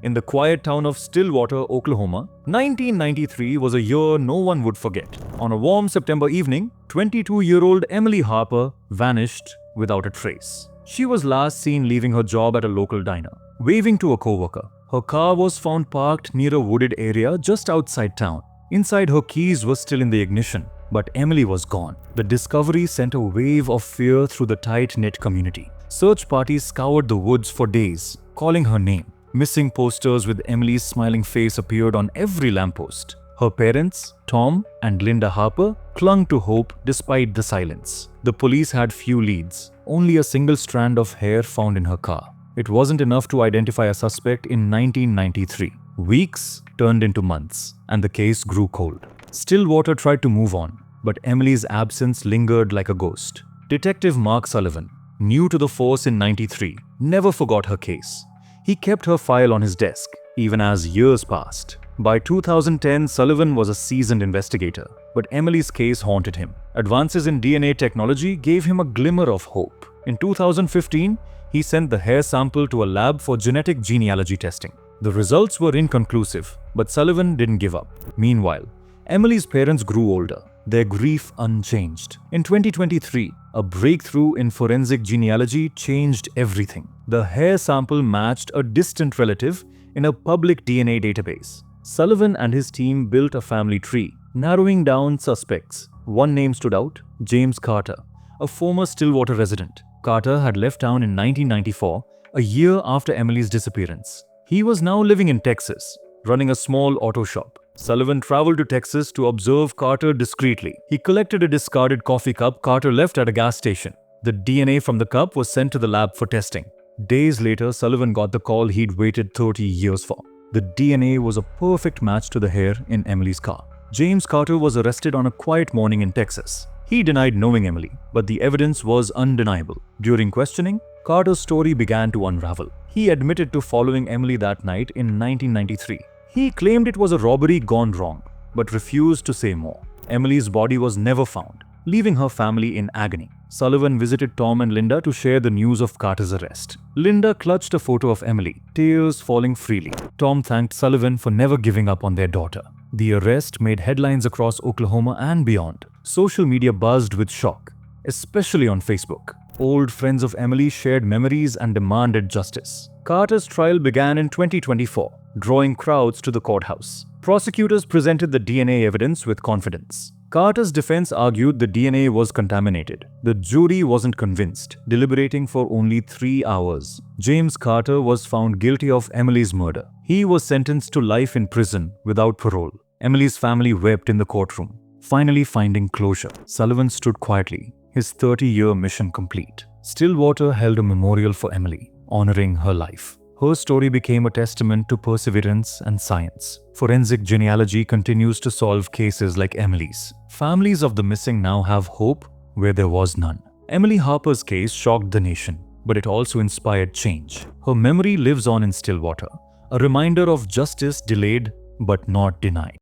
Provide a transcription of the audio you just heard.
In the quiet town of Stillwater, Oklahoma, 1993 was a year no one would forget. On a warm September evening, 22-year-old Emily Harper vanished without a trace. She was last seen leaving her job at a local diner, waving to a coworker. Her car was found parked near a wooded area just outside town. Inside, her keys were still in the ignition, but Emily was gone. The discovery sent a wave of fear through the tight-knit community. Search parties scoured the woods for days, calling her name. Missing posters with Emily's smiling face appeared on every lamppost. Her parents, Tom and Linda Harper, clung to hope despite the silence. The police had few leads, only a single strand of hair found in her car. It wasn't enough to identify a suspect in 1993. Weeks turned into months, and the case grew cold. Stillwater tried to move on, but Emily's absence lingered like a ghost. Detective Mark Sullivan, new to the force in '93, never forgot her case. He kept her file on his desk, even as years passed. By 2010, Sullivan was a seasoned investigator, but Emily's case haunted him. Advances in DNA technology gave him a glimmer of hope. In 2015, he sent the hair sample to a lab for genetic genealogy testing. The results were inconclusive, but Sullivan didn't give up. Meanwhile, Emily's parents grew older, their grief unchanged. In 2023, a breakthrough in forensic genealogy changed everything. The hair sample matched a distant relative in a public DNA database. Sullivan and his team built a family tree, narrowing down suspects. One name stood out: James Carter, a former Stillwater resident. Carter had left town in 1994, a year after Emily's disappearance. He was now living in Texas, running a small auto shop. Sullivan traveled to Texas to observe Carter discreetly. He collected a discarded coffee cup Carter left at a gas station. The DNA from the cup was sent to the lab for testing. Days later, Sullivan got the call he'd waited 30 years for. The DNA was a perfect match to the hair in Emily's car. James Carter was arrested on a quiet morning in Texas. He denied knowing Emily, but the evidence was undeniable. During questioning, Carter's story began to unravel. He admitted to following Emily that night in 1993. He claimed it was a robbery gone wrong, but refused to say more. Emily's body was never found, leaving her family in agony. Sullivan visited Tom and Linda to share the news of Carter's arrest. Linda clutched a photo of Emily, tears falling freely. Tom thanked Sullivan for never giving up on their daughter. The arrest made headlines across Oklahoma and beyond. Social media buzzed with shock, especially on Facebook. Old friends of Emily shared memories and demanded justice. Carter's trial began in 2024, drawing crowds to the courthouse. Prosecutors presented the DNA evidence with confidence. Carter's defense argued the DNA was contaminated. The jury wasn't convinced, deliberating for only 3 hours. James Carter was found guilty of Emily's murder. He was sentenced to life in prison without parole. Emily's family wept in the courtroom, finally finding closure. Sullivan stood quietly, his 30-year mission complete. Stillwater held a memorial for Emily, honoring her life. Her story became a testament to perseverance and science. Forensic genealogy continues to solve cases like Emily's. Families of the missing now have hope where there was none. Emily Harper's case shocked the nation, but it also inspired change. Her memory lives on in Stillwater, a reminder of justice delayed but not denied.